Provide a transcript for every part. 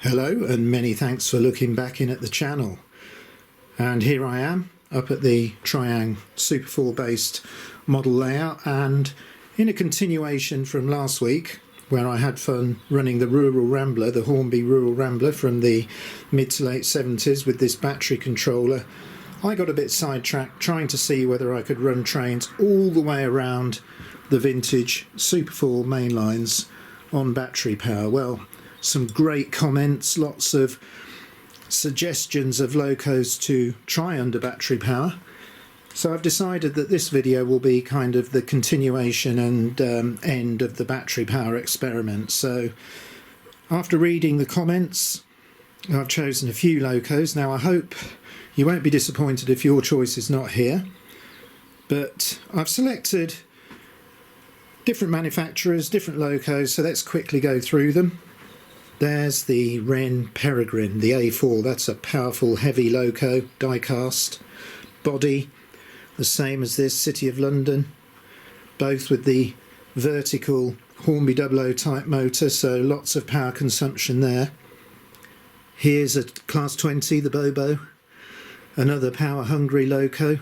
Hello and many thanks for looking back in at the channel. And here I am up at the Triang Super 4 based model layout, and in a continuation from last week where I had fun running the Rural Rambler, the Hornby Rural Rambler from the mid to late 70s with this battery controller, I got a bit sidetracked trying to see whether I could run trains all the way around the vintage Super 4 mainlines on battery power. Well, some great comments, lots of suggestions of locos to try under battery power. So I've decided that this video will be kind of the continuation and end of the battery power experiment. So after reading the comments, I've chosen a few locos. Now I hope you won't be disappointed if your choice is not here, but I've selected different manufacturers, different locos, so let's quickly go through them. There's the Wrenn Peregrine, the A4. That's a powerful heavy loco, die-cast body, the same as this, City of London, both with the vertical Hornby 00 type motor, so lots of power consumption there. Here's a Class 20, the Bobo, another power-hungry loco.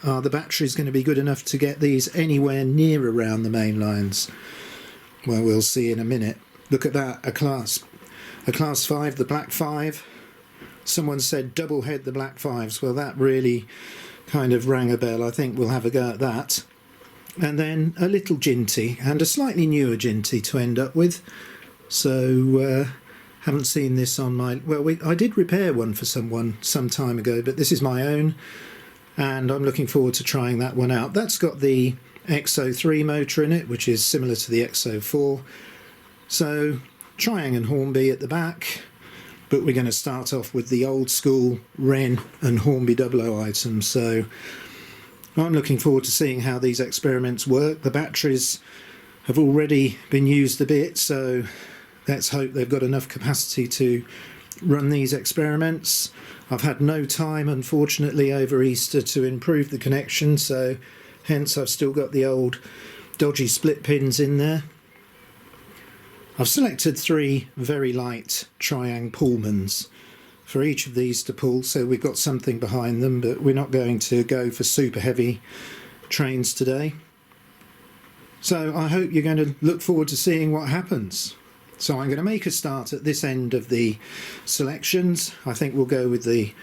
Are the batteries going to be good enough to get these anywhere near around the main lines? Well, we'll see in a minute. Look at that, a class 5, the Black 5. Someone said double head the Black 5s. Well, that really kind of rang a bell. I think we'll have a go at that. And then a little Jinty, and a slightly newer Jinty to end up with. So haven't seen this on my... Well, I did repair one for someone some time ago, but this is my own, and I'm looking forward to trying that one out. That's got the XO3 motor in it, which is similar to the XO4. So Triang and Hornby at the back, but we're going to start off with the old school Wrenn and Hornby 00 items. So I'm looking forward to seeing how these experiments work. The batteries have already been used a bit, so let's hope they've got enough capacity to run these experiments. I've had no time, unfortunately, over Easter to improve the connection, so hence I've still got the old dodgy split pins in there. I've selected 3 very light Triang Pullmans for each of these to pull, so we've got something behind them, but we're not going to go for super heavy trains today. So I hope you're going to look forward to seeing what happens. So I'm going to make a start at this end of the selections. I think we'll go with the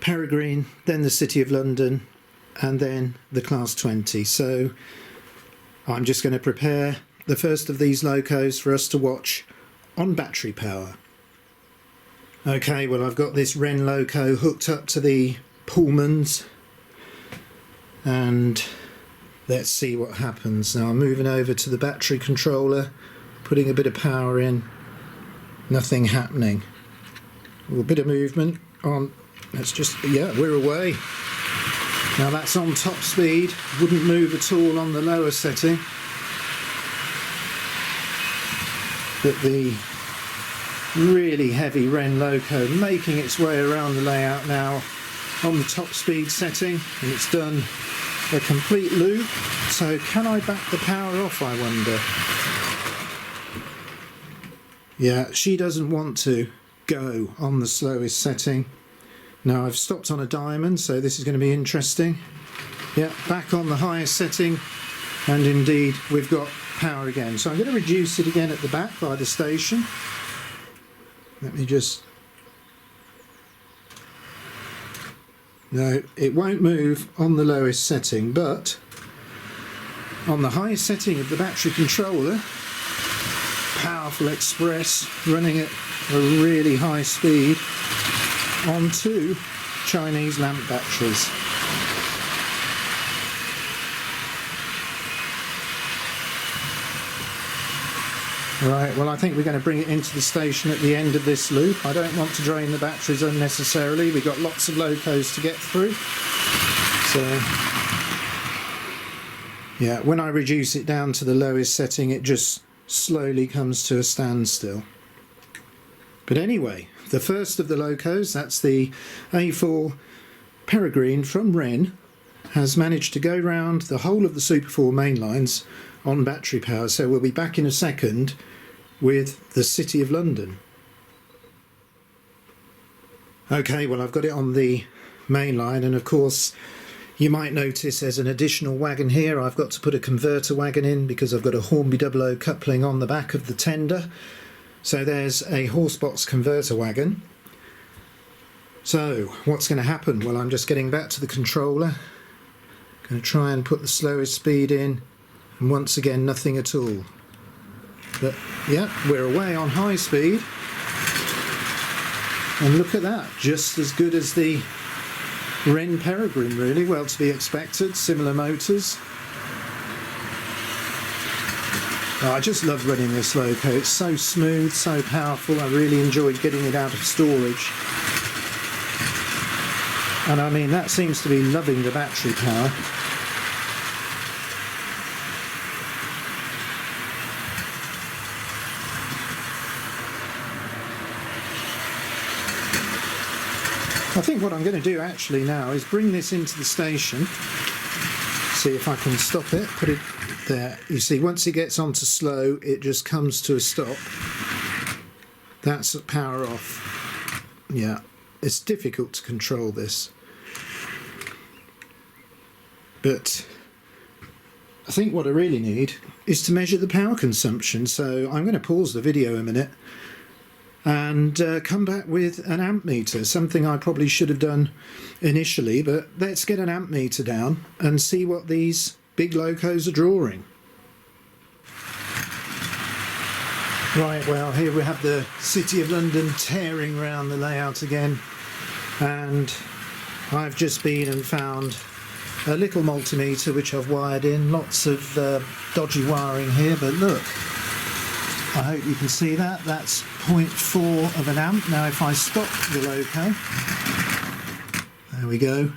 Peregrine, then the City of London, and then the Class 20. So I'm just going to prepare the first of these locos for us to watch on battery power. Okay, well, I've got this Wrenn loco hooked up to the Pullmans, and let's see what happens. Now I'm moving over to the battery controller, putting a bit of power in, nothing happening. A little bit of movement on, let's just, yeah, we're away. Now that's on top speed, wouldn't move at all on the lower setting. But the really heavy Wrenn loco making its way around the layout now on the top speed setting, and it's done a complete loop. So can I back the power off, I wonder? Yeah, she doesn't want to go on the slowest setting. Now I've stopped on a diamond, so this is going to be interesting. Yeah, back on the highest setting, and indeed we've got power again. So I'm going to reduce it again at the back by the station. Let me just... No, it won't move on the lowest setting, but on the highest setting of the battery controller, powerful express running at a really high speed on 2 Chinese lamp batteries. Right, well, I think we're going to bring it into the station at the end of this loop. I don't want to drain the batteries unnecessarily. We've got lots of locos to get through. So, yeah, when I reduce it down to the lowest setting, it just slowly comes to a standstill. But anyway, the first of the locos, that's the A4 Peregrine from Wrenn, has managed to go round the whole of the Super 4 main lines on battery power. So we'll be back in a second with the City of London. Okay, well, I've got it on the main line, and of course you might notice there's an additional wagon here. I've got to put a converter wagon in because I've got a Hornby 00 coupling on the back of the tender. So there's a horsebox converter wagon. So what's going to happen? Well, I'm just getting back to the controller. Going to try and put the slowest speed in, and once again nothing at all. But yeah, we're away on high speed. And look at that, just as good as the Wrenn Peregrine, really. Well, to be expected, similar motors. Oh, I just love running this loco. It's so smooth, so powerful. I really enjoyed getting it out of storage. And I mean, that seems to be loving the battery power. I think what I'm going to do actually now is bring this into the station, see if I can stop it, put it there. You see, once it gets onto slow, it just comes to a stop. That's power off. Yeah, it's difficult to control this. But I think what I really need is to measure the power consumption. So I'm going to pause the video a minute and come back with an amp meter, something I probably should have done initially, but let's get an amp meter down and see what these big locos are drawing. Right, well, here we have the City of London tearing around the layout again, and I've just been and found a little multimeter which I've wired in. Lots of dodgy wiring here, but look, I hope you can see that. That's 0.4 of an amp. Now if I stop the loco, there we go.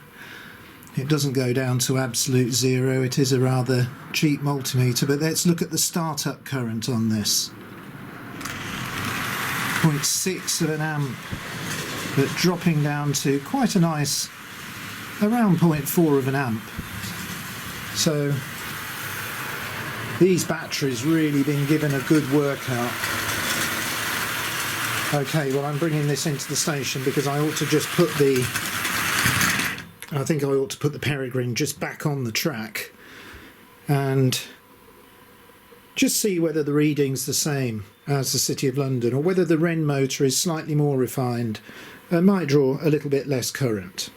It doesn't go down to absolute zero. It is a rather cheap multimeter, but let's look at the startup current on this. 0.6 of an amp, but dropping down to quite a nice, around 0.4 of an amp. So these batteries really been given a good workout. Okay, well, I'm bringing this into the station because I ought to just put the Peregrine just back on the track and just see whether the reading's the same as the City of London, or whether the Wrenn motor is slightly more refined and might draw a little bit less current.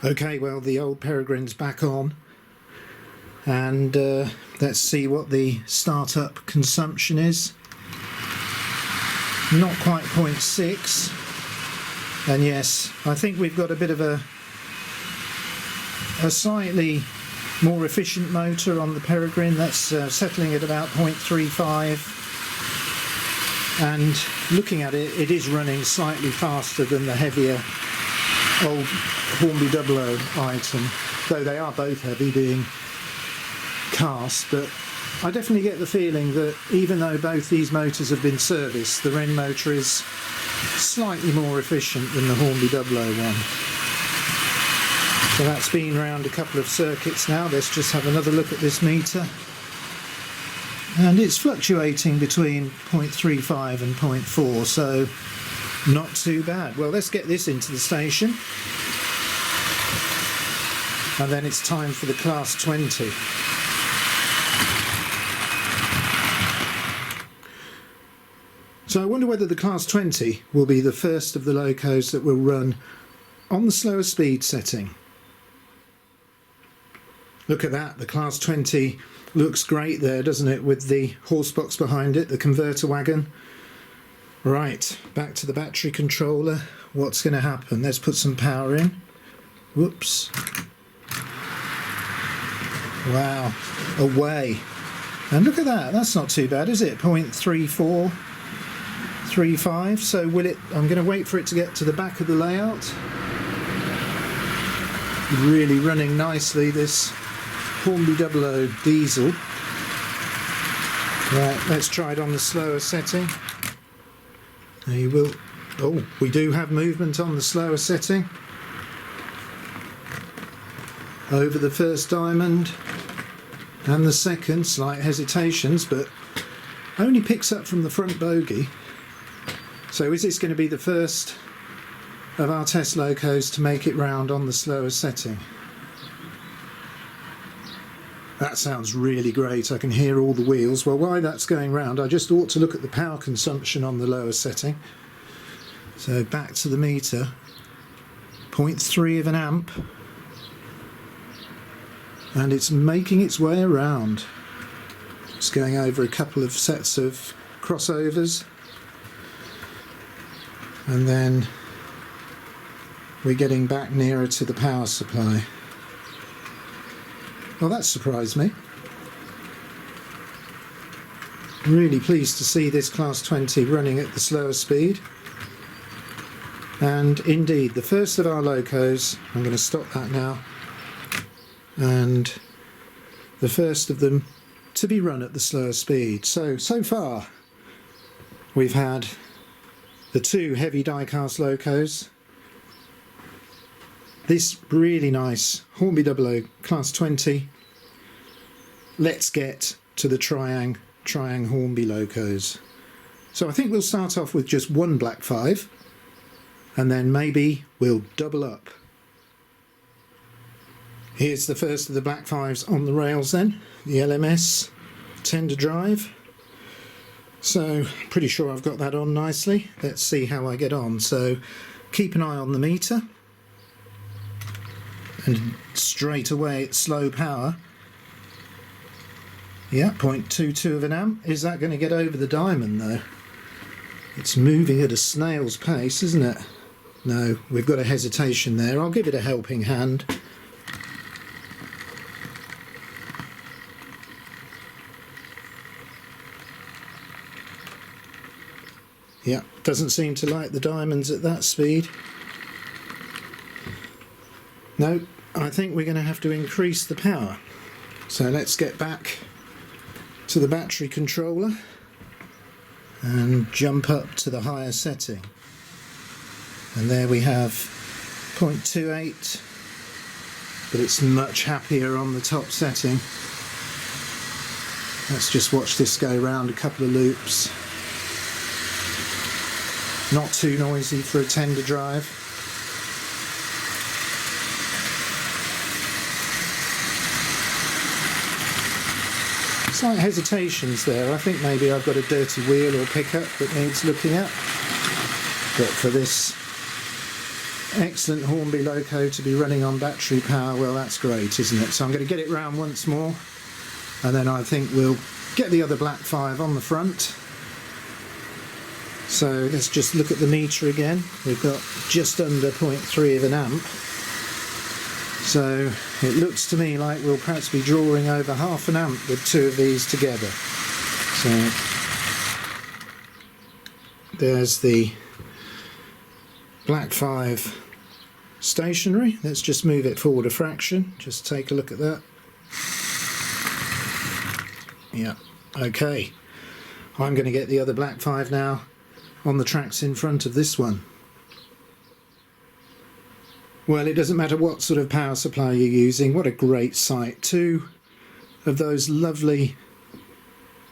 Okay, well, the old Peregrine's back on, and let's see what the startup consumption is. Not quite 0.6, and yes, I think we've got a bit of a slightly more efficient motor on the Peregrine. That's settling at about 0.35, and looking at it, it is running slightly faster than the heavier old Hornby 00 item, though they are both heavy, being cast. But I definitely get the feeling that even though both these motors have been serviced, the Wrenn motor is slightly more efficient than the Hornby 00 one. So that's been around a couple of circuits now. Let's just have another look at this meter, and it's fluctuating between 0.35 and 0.4, so not too bad. Well, let's get this into the station, and then it's time for the Class 20. So I wonder whether the Class 20 will be the first of the locos that will run on the slower speed setting. Look at that, the Class 20 looks great there, doesn't it, with the horse box behind it, the converter wagon. Right, back to the battery controller. What's going to happen? Let's put some power in. Whoops. Wow, away. And look at that, that's not too bad, is it? 0.34, 0.35. So will it, I'm going to wait for it to get to the back of the layout. Really running nicely, this Hornby 00 diesel. Right, let's try it on the slower setting. There you will. Oh, we do have movement on the slower setting. Over the first diamond and the second, slight hesitations, but only picks up from the front bogie. So is this going to be the first of our test locos to make it round on the slower setting? That sounds really great. I can hear all the wheels. Well, while that's going round, I just ought to look at the power consumption on the lower setting. So back to the meter, 0.3 of an amp, and it's making its way around. It's going over a couple of sets of crossovers, and then we're getting back nearer to the power supply. Well, that surprised me. Really pleased to see this Class 20 running at the slower speed. And indeed, the first of our locos, I'm going to stop that now, and the first of them to be run at the slower speed. So far we've had the two heavy die-cast locos, this really nice Hornby 00 Class 20. Let's get to the Triang Hornby locos. So I think we'll start off with just one Black 5, and then maybe we'll double up. Here's the first of the Black 5s on the rails then, the LMS tender drive. So pretty sure I've got that on nicely. Let's see how I get on. So keep an eye on the meter, and straight away at slow power, yeah, 0.22 of an amp. Is that going to get over the diamond though? It's moving at a snail's pace, isn't it? No, we've got a hesitation there. I'll give it a helping hand. Yeah, doesn't seem to like the diamonds at that speed. No, I think we're going to have to increase the power. So let's get back to the battery controller and jump up to the higher setting. And there we have 0.28, but it's much happier on the top setting. Let's just watch this go round a couple of loops. Not too noisy for a tender drive. Slight hesitations there. I think maybe I've got a dirty wheel or pickup that needs looking at. But for this excellent Hornby loco to be running on battery power, well, that's great, isn't it? So I'm going to get it round once more, and then I think we'll get the other Black 5 on the front. So let's just look at the meter again. We've got just under 0.3 of an amp. So it looks to me like we'll perhaps be drawing over half an amp with two of these together. So there's the Black 5 stationary. Let's just move it forward a fraction. Just take a look at that. Yeah, okay. I'm going to get the other Black 5 now on the tracks in front of this one. Well, it doesn't matter what sort of power supply you're using. What a great sight. Two of those lovely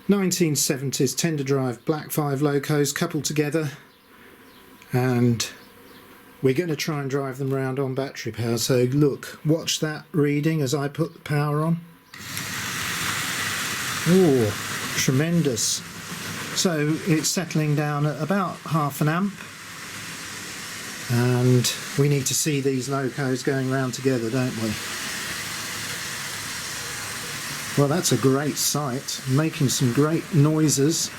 1970s tender drive Black 5 locos coupled together, and we're going to try and drive them round on battery power. So look, watch that reading as I put the power on. Oh, tremendous. So it's settling down at about half an amp, and we need to see these locos going round together, don't we? Well, that's a great sight, making some great noises.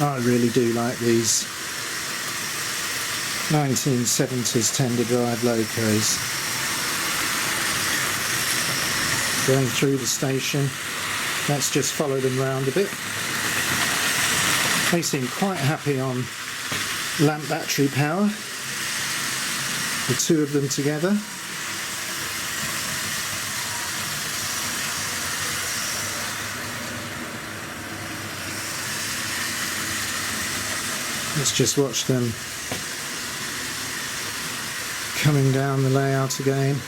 I really do like these 1970s tender drive locos. Going through the station, let's just follow them round a bit. They seem quite happy on lamp battery power, the two of them together. Let's just watch them coming down the layout again.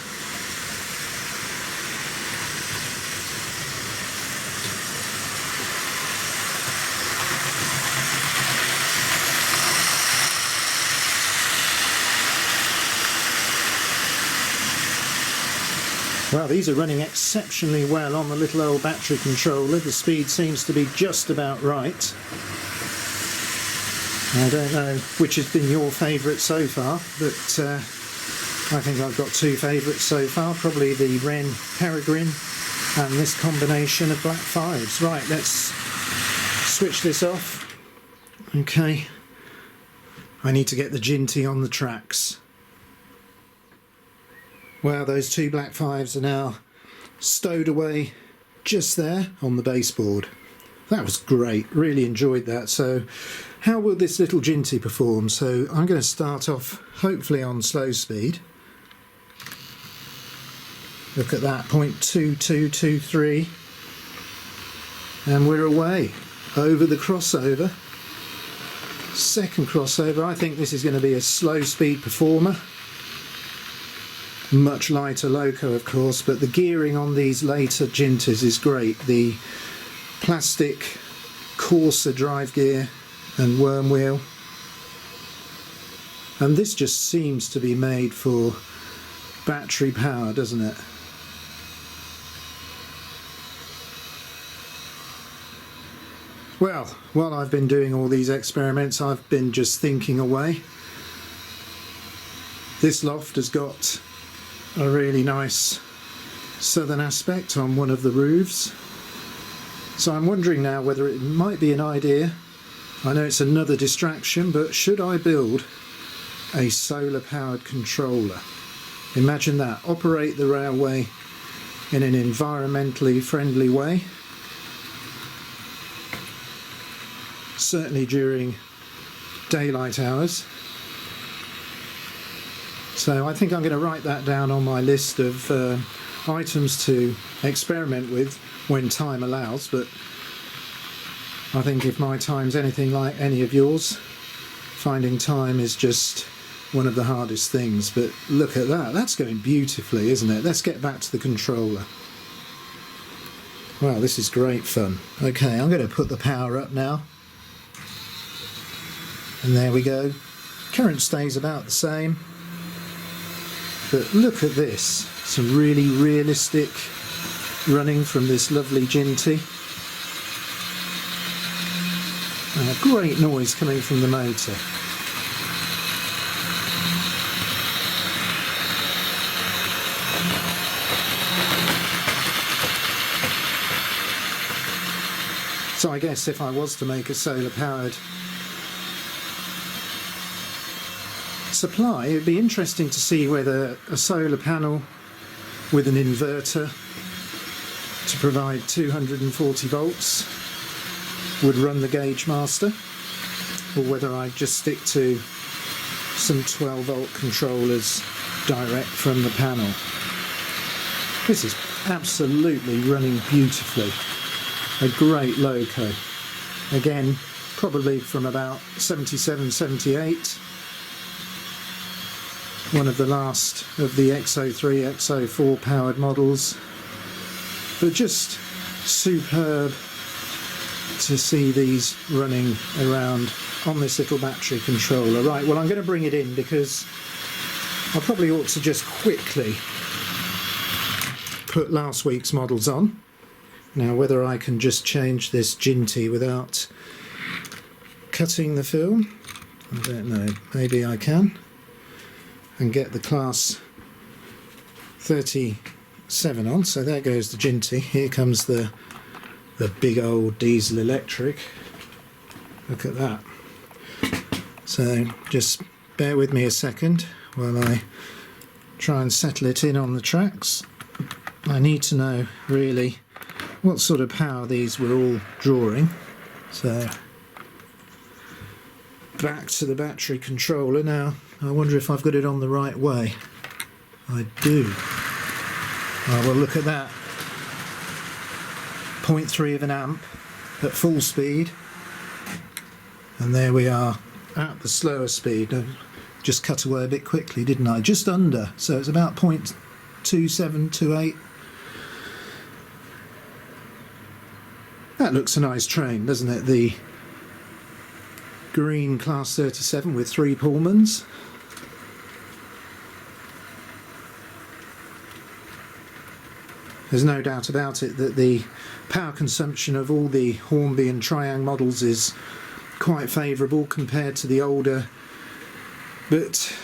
Well, these are running exceptionally well on the little old battery controller. The speed seems to be just about right. I don't know which has been your favourite so far, but I think I've got two favourites so far. Probably the Wrenn Peregrine and this combination of black fives. Right, let's switch this off. Okay. I need to get the Jinty on the tracks. Well, those two black fives are now stowed away just there on the baseboard. That was great, really enjoyed that. So how will this little Jinty perform? So I'm going to start off hopefully on slow speed. Look at that, 0.2223, and we're away over the crossover. Second crossover. I think this is going to be a slow speed performer. Much lighter loco, of course, but the gearing on these later Jintys is great. The plastic coarser drive gear and worm wheel, and this just seems to be made for battery power, doesn't it? Well, while I've been doing all these experiments, I've been just thinking away. This loft has got a really nice southern aspect on one of the roofs, so I'm wondering now whether it might be an idea. I know it's another distraction, but should I build a solar powered controller? Imagine that, operate the railway in an environmentally friendly way, certainly during daylight hours. So I think I'm going to write that down on my list of items to experiment with when time allows, but I think if my time's anything like any of yours, finding time is just one of the hardest things. But look at that, that's going beautifully, isn't it? Let's get back to the controller. Wow, this is great fun. Okay, I'm going to put the power up now. And there we go. Current stays about the same. But look at this, some really realistic running from this lovely Jinty. And a great noise coming from the motor. So I guess if I was to make a solar powered supply, it would be interesting to see whether a solar panel with an inverter to provide 240 volts would run the Gauge Master, or whether I just stick to some 12 volt controllers direct from the panel. This is absolutely running beautifully. A great loco. Again, probably from about 77, 78. One of the last of the XO3, XO4 powered models, but just superb to see these running around on this little battery controller. Right, well I'm going to bring it in because I probably ought to just quickly put last week's models on. Now whether I can just change this Jinty without cutting the film, I don't know, maybe I can. And get the class 37 on. So there goes the Jinty. Here comes the big old diesel electric. Look at that. So just bear with me a second while I try and settle it in on the tracks. I need to know really what sort of power these were all drawing. So back to the battery controller now. I wonder if I've got it on the right way. I do. Oh, well, look at that. 0.3 of an amp at full speed. And there we are at the slower speed. I just cut away a bit quickly, didn't I? Just under. So it's about 0.2728. That looks a nice train, doesn't it? The green class 37 with 3 There's no doubt about it that the power consumption of all the Hornby and Triang models is quite favourable compared to the older, but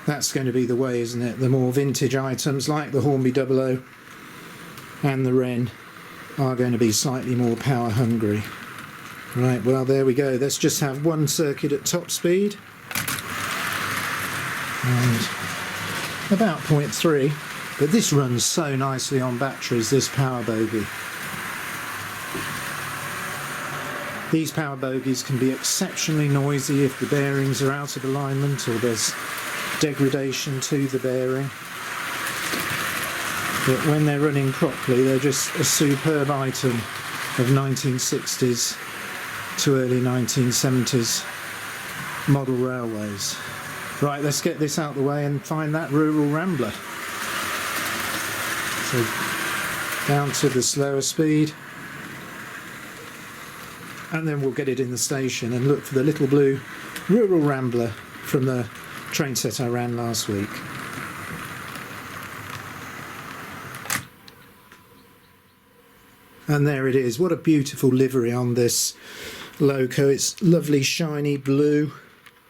that's going to be the way, isn't it? The more vintage items like the Hornby 00 and the Wrenn are going to be slightly more power hungry. Right, well there we go. Let's just have one circuit at top speed and about 0.3. But this runs so nicely on batteries, this power bogey. These power bogies can be exceptionally noisy if the bearings are out of alignment or there's degradation to the bearing. But when they're running properly, they're just a superb item of 1960s to early 1970s model railways. Right, let's get this out the way and find that rural Rambler. So down to the slower speed, and then we'll get it in the station and look for the little blue rural Rambler from the train set I ran last week. And there it is. What a beautiful livery on this loco. It's lovely shiny blue.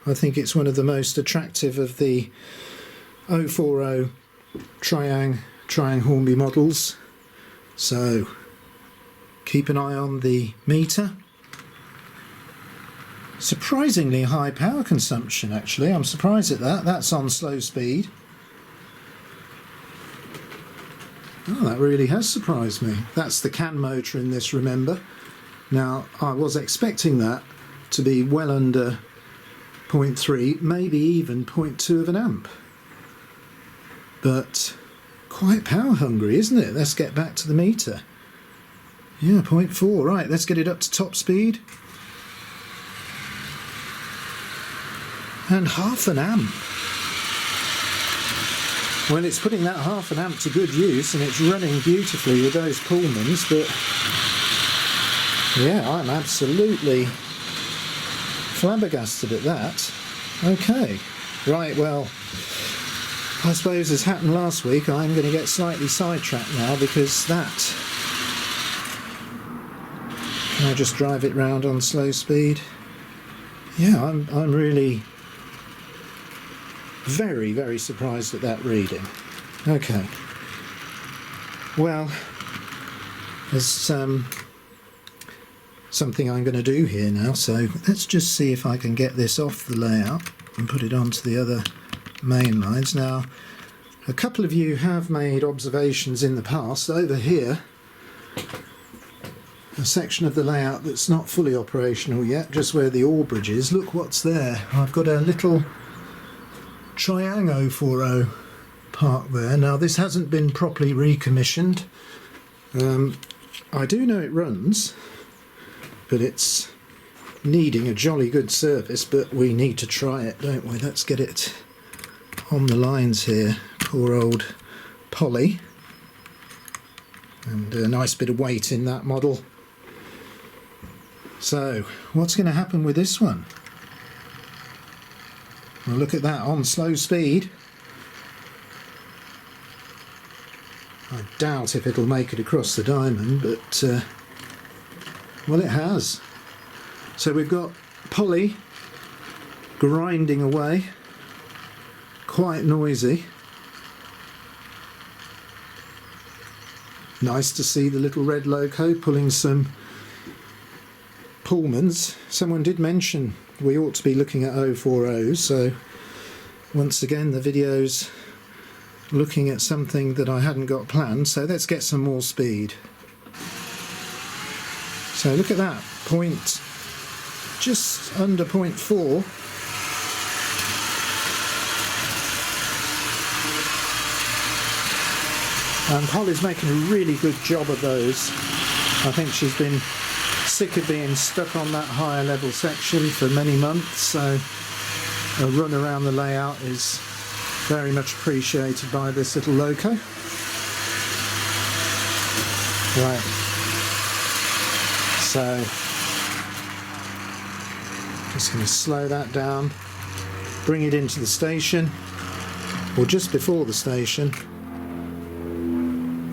I think it's one of the most attractive of the 040 Triang Hornby models. So keep an eye on the meter. Surprisingly high power consumption actually. I'm surprised at that. That's on slow speed. Oh, that really has surprised me. That's the CAN motor in this, remember. Now, I was expecting that to be well under 0.3, maybe even 0.2 of an amp. But quite power hungry, isn't it? Let's get back to the meter. Yeah, 0.4. Right, let's get it up to top speed. And half an amp. Well, it's putting that half an amp to good use and it's running beautifully with those Pullmans, but yeah, I'm absolutely flabbergasted at that. Okay, right, well, I suppose as happened last week, I'm going to get slightly sidetracked now because that... Can I just drive it round on slow speed? Yeah, I'm really very, very surprised at that reading. Okay. Well, there's something I'm going to do here now, so let's just see if I can get this off the layout and put it onto the other main lines. Now, a couple of you have made observations in the past. Over here, a section of the layout that's not fully operational yet, just where the ore bridge is. Look what's there. I've got a little Triang 040 park there. Now this hasn't been properly recommissioned. I do know it runs, but it's needing a jolly good service, but we need to try it, don't we? Let's get it on the lines here. Poor old Polly. And a nice bit of weight in that model. So, what's going to happen with this one? Well, look at that, on slow speed. I doubt if it'll make it across the diamond, but well, it has. So we've got Polly grinding away, quite noisy. Nice to see the little red loco pulling some Pullmans. Someone did mention we ought to be looking at 040s, so once again the video's looking at something that I hadn't got planned, so let's get some more speed. So look at that, just under 0.4. And Polly's making a really good job of those. I think she's been sick of being stuck on that higher level section for many months, so a run around the layout is very much appreciated by this little loco. Right, so just going to slow that down, bring it into the station, or just before the station,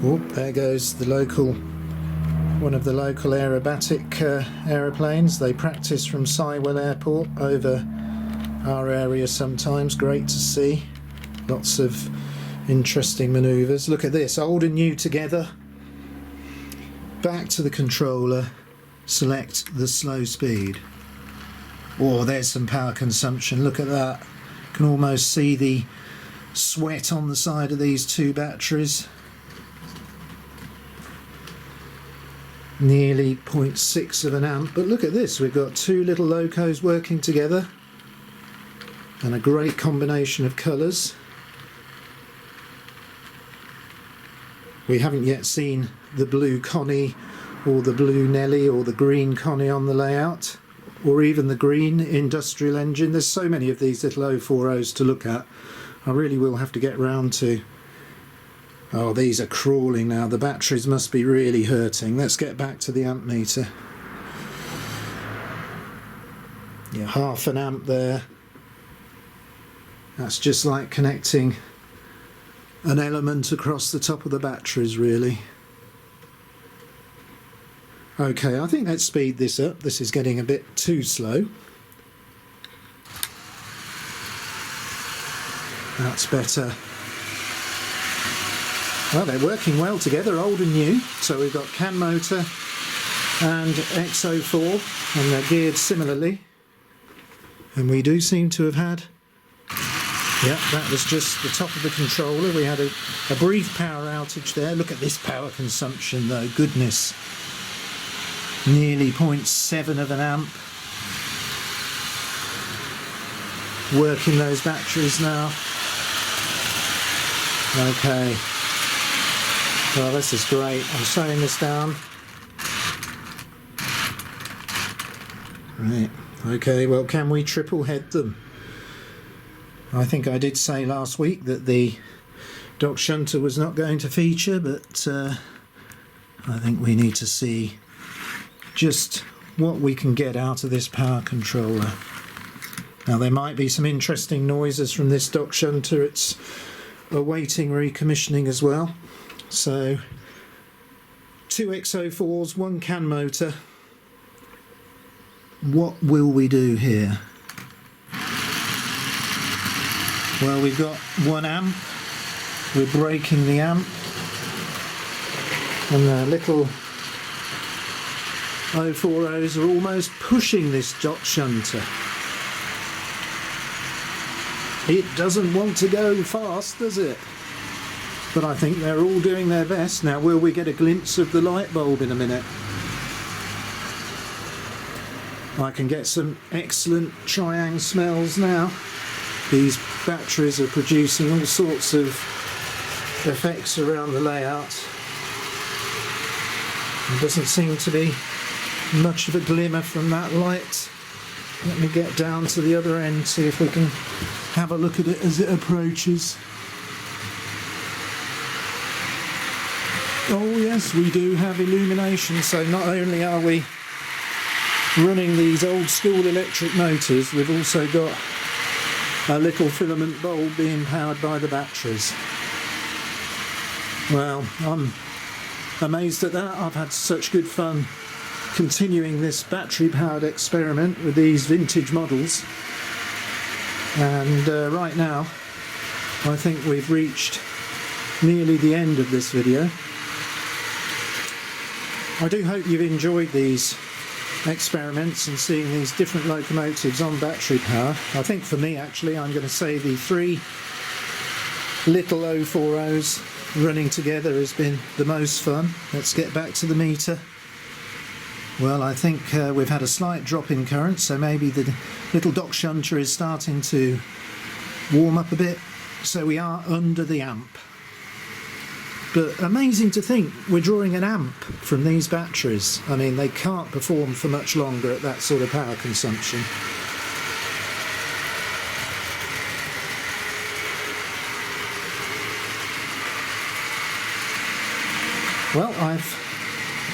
Oh, there goes the local, one of the local aerobatic aeroplanes. They practice from Sywell Airport over our area sometimes. Great to see. Lots of interesting manoeuvres. Look at this, old and new together. Back to the controller, select the slow speed. Oh, there's some power consumption. Look at that. You can almost see the sweat on the side of these two batteries. Nearly 0.6 of an amp. But look at this, we've got two little locos working together and a great combination of colours. We haven't yet seen the blue Connie or the blue Nelly or the green Connie on the layout, or even the green industrial engine. There's so many of these little 040s to look at. I really will have to get round to. Oh, these are crawling now. The batteries must be really hurting. Let's get back to the amp meter. Yeah, half an amp there. That's just like connecting an element across the top of the batteries, really. Okay, I think let's speed this up. This is getting a bit too slow. That's better. Well, they're working well together, old and new. So we've got CAN motor and X04, and they're geared similarly. And we do seem to have had, yeah, that was just the top of the controller. We had a brief power outage there. Look at this power consumption though, goodness. Nearly 0.7 of an amp. Working those batteries now. Okay. Well, this is great. I'm slowing this down. Right. Okay, well, can we triple head them? I think I did say last week that the Dock Shunter was not going to feature, but I think we need to see just what we can get out of this power controller. Now, there might be some interesting noises from this Dock Shunter. It's awaiting recommissioning as well. So, two X04s, one CAN motor. What will we do here? Well, we've got 1 amp. We're breaking the amp. And the little 040s are almost pushing this Dock Shunter. It doesn't want to go fast, does it? But I think they're all doing their best. Now, will we get a glimpse of the light bulb in a minute? I can get some excellent Triang smells now. These batteries are producing all sorts of effects around the layout. There doesn't seem to be much of a glimmer from that light. Let me get down to the other end, see if we can have a look at it as it approaches. Oh yes, we do have illumination, so not only are we running these old school electric motors, we've also got a little filament bulb being powered by the batteries. Well, I'm amazed at that. I've had such good fun continuing this battery powered experiment with these vintage models, and right now I think we've reached nearly the end of this video. I do hope you've enjoyed these experiments and seeing these different locomotives on battery power. I think for me, actually, I'm going to say the 3 little 040s running together has been the most fun. Let's get back to the meter. Well, I think we've had a slight drop in current, so maybe the little Dock Shunter is starting to warm up a bit, so we are under the amp. But amazing to think we're drawing an amp from these batteries. I mean, they can't perform for much longer at that sort of power consumption. Well, I've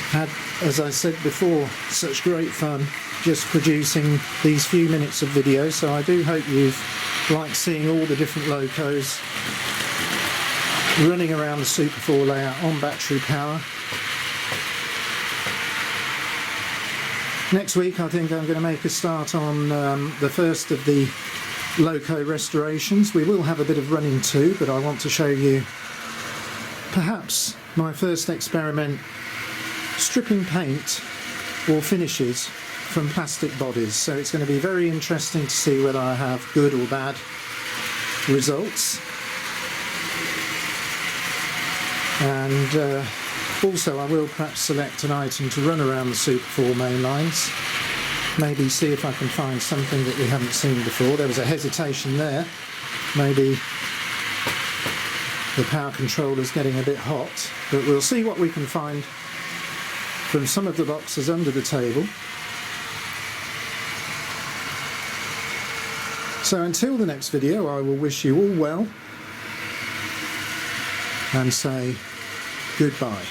had, as I said before, such great fun just producing these few minutes of video, so I do hope you've liked seeing all the different locos running around the Super 4 layout on battery power. Next week I think I'm going to make a start on the first of the Loco restorations. We will have a bit of running too, but I want to show you perhaps my first experiment stripping paint or finishes from plastic bodies. So it's going to be very interesting to see whether I have good or bad results. And also I will perhaps select an item to run around the Super 4 main lines. Maybe see if I can find something that we haven't seen before. There was a hesitation there. Maybe the power controller's getting a bit hot, but we'll see what we can find from some of the boxes under the table. So until the next video, I will wish you all well and say goodbye.